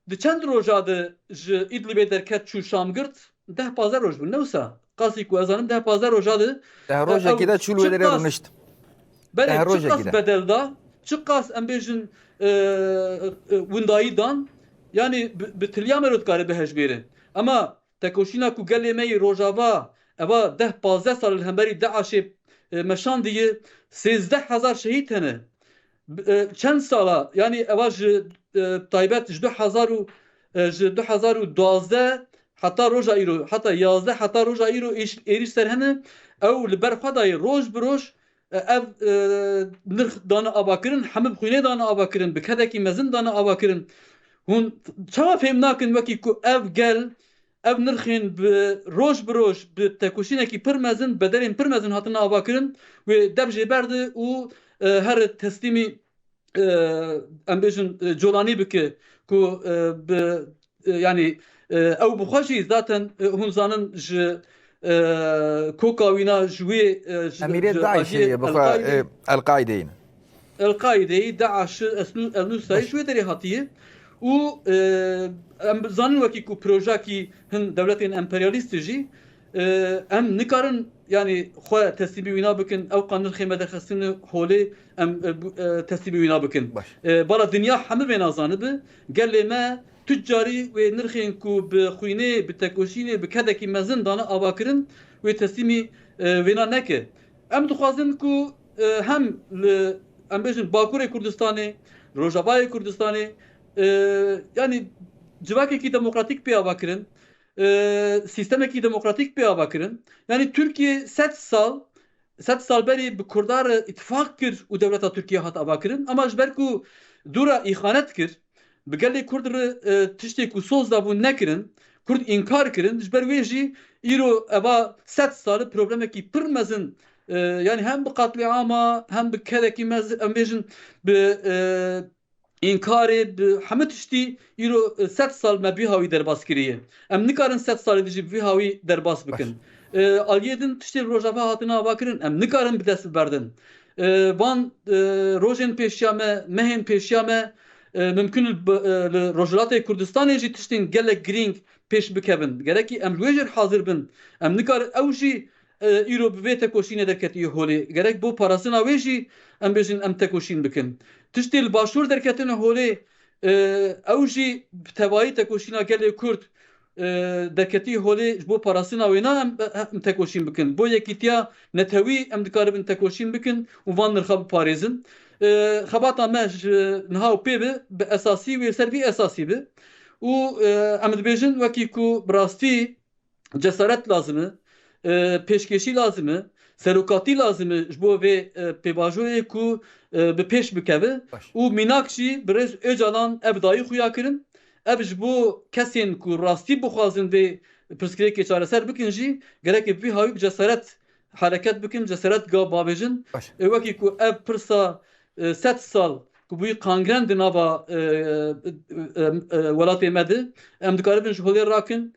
di çend roja de ji Îdlibê derket çû Şamgirt 10-15 roj bûn. Ne wisa? Qasî ku ez zanim 10-15 roja de Rojekî de çûl wê derê rûnişt. Belê çi qas bedel da, çi qas em bêjin windayî dan yani bi tilya me dikare bihej bêre. Ama تکوشینا کو گلی می روجاوا اوا 10-15 سال هەمبەری داعشێ مەشاندیە 13,000 شهید هەنە چەند ساڵە ینی ئەوە تایبەت 2012 حتا ڕۆژە ئیرۆ حتا 11 حتا ڕۆژە ئیرۆ ئێریش سەر هەنە ئەو لە بەرخوادای ڕۆژ برۆژ ev nirx dana avakirin hemû xwînê dana avakirin bi kedekî mezin dana avakirin hûn çawa fêm nakin wekî ku ev gel ev nirxên bi roj bi roj bi tekoşînekî pir mezin bedelên pir mezin hatine avakirin wê dev jê berdi û her teslîmî em bêjin colanî bike ku bi yanî ew bixwe jî zaten hûn zanin ji كوكاوينا جوي أميرية داعش بخوا القاعدة القاعدة داعش النصرة شوي دري هاتية و ام زانن وكي كو بروجاكي هن دولتين امبرياليست جي ام نكارن يعني خو تسليمي وينا بكن او قانون خيمه دخسن حولي ام تسليمي وينا بكن بلا دنيا حمل بين ازانب قال ما تجاری و نرخین کو به خوینه به تکوشینه به کده کی مزن دانه آواکرین و تسلیمی وینا نکه ام دخوازن کو هم ام بجن باکور کردستانه روجاوای کردستانه yani civaki ki demokratik bir avakirin sisteme ki demokratik bir avakirin yani Türkiye 7 sal beri bir kurdar ittifak kir u devleta Türkiye hat avakirin ama jberku dura ihanet kir بقالي كرد تشتي كوسوز دابو نكرن كرد إنكار كرن جبر ويجي يرو أبا 7 سال بروبلم كي برمزن يعني هم بقتل عامة هم بكذا كي مز أم بيجن ب إنكاري بحمد تشتي يرو 7 سال ما بيهاوي درباس كريه أم نكارن 7 سال ديجي بيهاوي درباس بكن اليدن تشتي روجافا هاتنا واكرن أم نكارن بدست بردن بان روجن بيشيامه مهن بيشيامه ممكن الرجلات كردستان يجي تشتين قالك جرينج بيش بكبن قالك ام لويجر حاضر بن ام نكار اوجي ايرو ببيت كوشين دركتي هولي قالك بو باراسنا ويجي ام بيجن ام تكوشين بكن تشتي الباشور دركتن هولي اوجي بتواي تكوشينا قال كرد دركتي هولي بو باراسنا وينا ام تكوشين بكن بو يكيتيا نتوي ام دكار بن تكوشين بكن وفان نرخب باريزن خباطا ماج نهاو بيبه بأساسي ويسربي أساسي به و أمد بيجن وكيكو براستي جسارت لازمه پیشکشی لازمه سروکاتی لازمه جبو و پیواجوی کو به پیش بکوه و میناکشی برز اجالان ابدایی خویا کرن اب جبو کسین کو راستی بخوازن و پرسکری که چاره سر بکن جی گرک بی هاوی جسارت حرکت بکن جسارت گا بابجن وکی کو اب پرسا 7 سال ku bu kangren de nava welatê me de em dikaribin ji holê rakin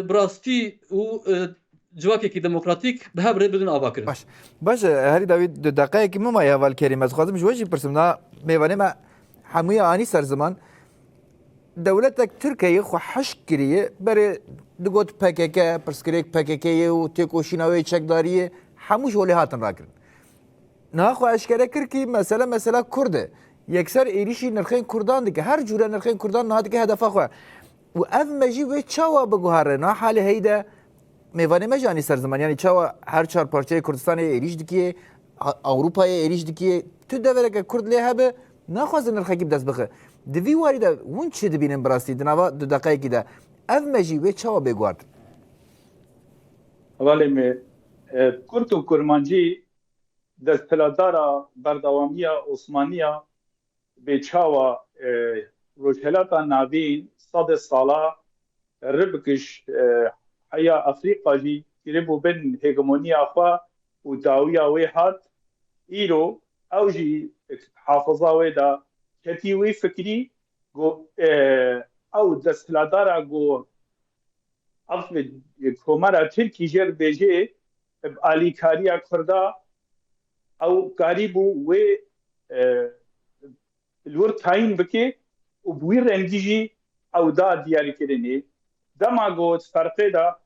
birastî û civakekî demokratîk bi hev rê bidin avakirin. Baş herî Dawî di deqeyekî min maye heval kerîm ez dixwazim ji we jî pirsim na mêvanê me hemûyê anî ser ziman dewletek Tirkiyeyê xwe heşk kiriye berê digot PKK pirsgirêk PKK'yê û têkoşîna wê çekdariyê hemû ji holê hatin rakirin. Naxwe eşkere kir ki mesela Kurd e. Yekser êrişî nirxên Kurdan dike. Her cure nirxên Kurdan niha dike hedefa xwe. û ev me jî wê çawa biguhere na halê hey de mêvanê me jî anî ser ziman. Yani çawa her çar parçeyê Kurdistanê êrîş dikiye, Ewropayê êrîş dikiye. Tu devereke Kurd lê hebe naxwazin nirxekî bi dest bixe. Di vî warî de hûn çi dibînin bi rastî di nava du deqeyekî de ev me jî wê çawa bêguhardin. Valê me Kurd û Kurmancî desthilatdara berdewamiya Osmaniya bê çawa rojhilata navîn sedê sala ribkiş heya Efrîqa jî kiribû bin hegemoniya xwe û dawiya wê hat îro ew jî hafiza wê de ketî wê fikrî got ew desthilatdara got komera Tirkî jê dibêje alîkariya Kurda ew karî bû wê li wir tayin bike û bi wî rengî jî ew da diyarîkirinê dema got ferqê da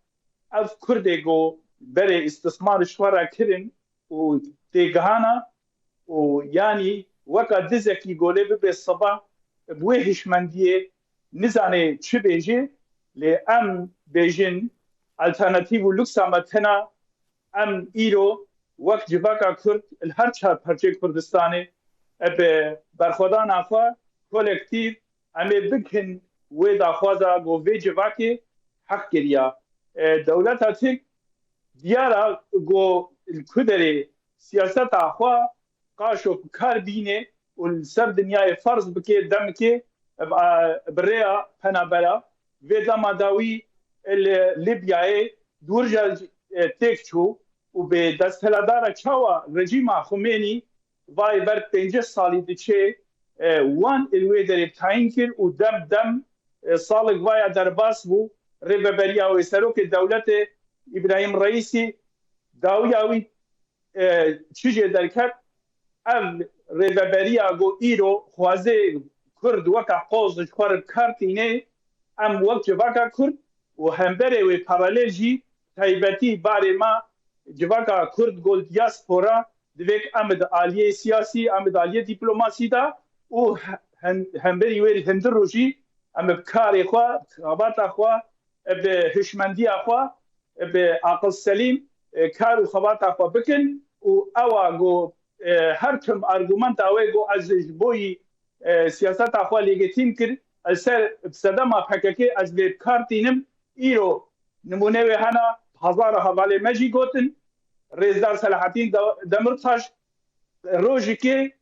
ev Kurdê got berê istismar şwara kirin û têgihana û yanî weka dizekî golê bibe seba bi wê hişmendiyê nizane çi bêje lê em bêjin alternativ û luksa me tena em îro wek civaka Kurd li her çar perçê Kurdistanê bi berxwedana xwe kolektiv em ê bikin wê daxwaza got vê civakê heq kiriya. Dewleta Tirk diyara got li ku derê siyaseta xwe qaşo kar bîne û li ser dinyayê ferz bike demikê bi rêya penabera vê dema da wî li Libyayê dûrja têk çû û bê desthiladara çawa rejîma Xumênî vay ber 50 salî diçe wan li wê derê tayin kir û dem salek vaya derbas bû rêveberiya wê serokê dewletê İbrahim Reîsî dawiya wî çi jê derket ev rêveberiya got îro xwazê Kurd weka qoz ji xwe re kartîne em wek civaka Kurd û hemberê wê paralel jî taybetî barê me civaka Kurd got diaspora divêk em di aliyê siyasî em di aliyê dîplomasî da û hemberî wê hindir û jî em bi karê xwe xebata xwe bi hişmendiya xwe bi aqil selîm kar û xebata xwe bikin û ewa got her tim argumenta wê got ez ji boî siyaseta xwe lêgitim kir li ser sedema PKK ez lê kartînim îro nimûne wê hene hezara hevalê me jî gotin Rêzdar Selahattin Demirtaş rojikê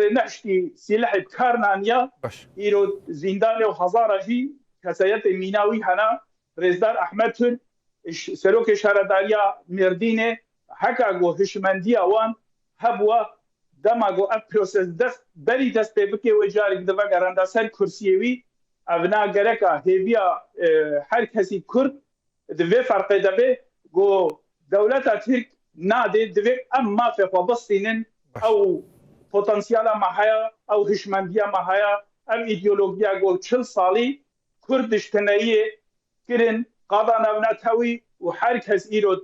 rênextî sîlehê kar naniya îro zindanê û hezara jî kesayetê mîna wî hene Rêzdar Ehmed Tun serokê şaredariya Mêrdînê heka got hişmendiya wan hebûye dema got ev proses berî dest pê bike wê carek dive geranda ser kursiyê wî ev na gereka hêviya her kesî Kurd di vê ferqê de bê got dewleta Tirk nadê divê em mafê xwe bistînin ew potansiyala me heye ew hişmendiya me heye ev îdeolojiya got 40 salî Kurd diştineyê kirin qada navnetewî û her kes îro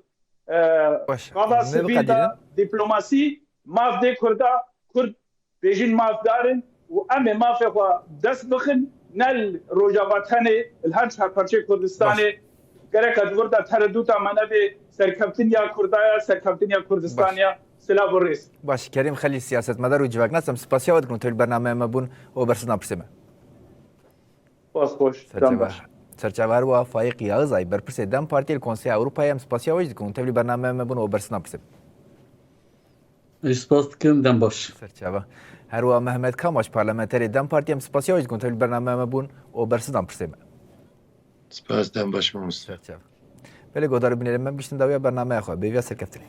qada sivîl da dîplomasî mav dê Kurda Kurd bêjin mavdarin û em ê mafê xwe dest bixin ne li Rojava tenê li her çar parçê Kurdistanê gereka divirda tereddûta me nebe serkevtiniya Kurdaya serkevtiniya Kurdistaniya silav û rêz. باش کریم خلی سیاستمدار و civaknasem spasiya ve dikin tu bername me bûn û bersina pirsê me. Bas xweş. Serçeva her wa Faîq Yağızay berpirsê Dem Partiyê Konseya Ewropayê em spasiya wê dikin tu bername me bûn û bersina pirsê me. Spas dikim dem baş. Serçeva her wa Mehmet Kamaş parlamenterê Dem Partiyê em spasiya wê dikin tu bername me bûn û bersina pirsê me. Spas dem baş Mustafa. Serçeva. Belê godar binêrê me biştin dawiya bernameya xwe bêviya serkeftinê.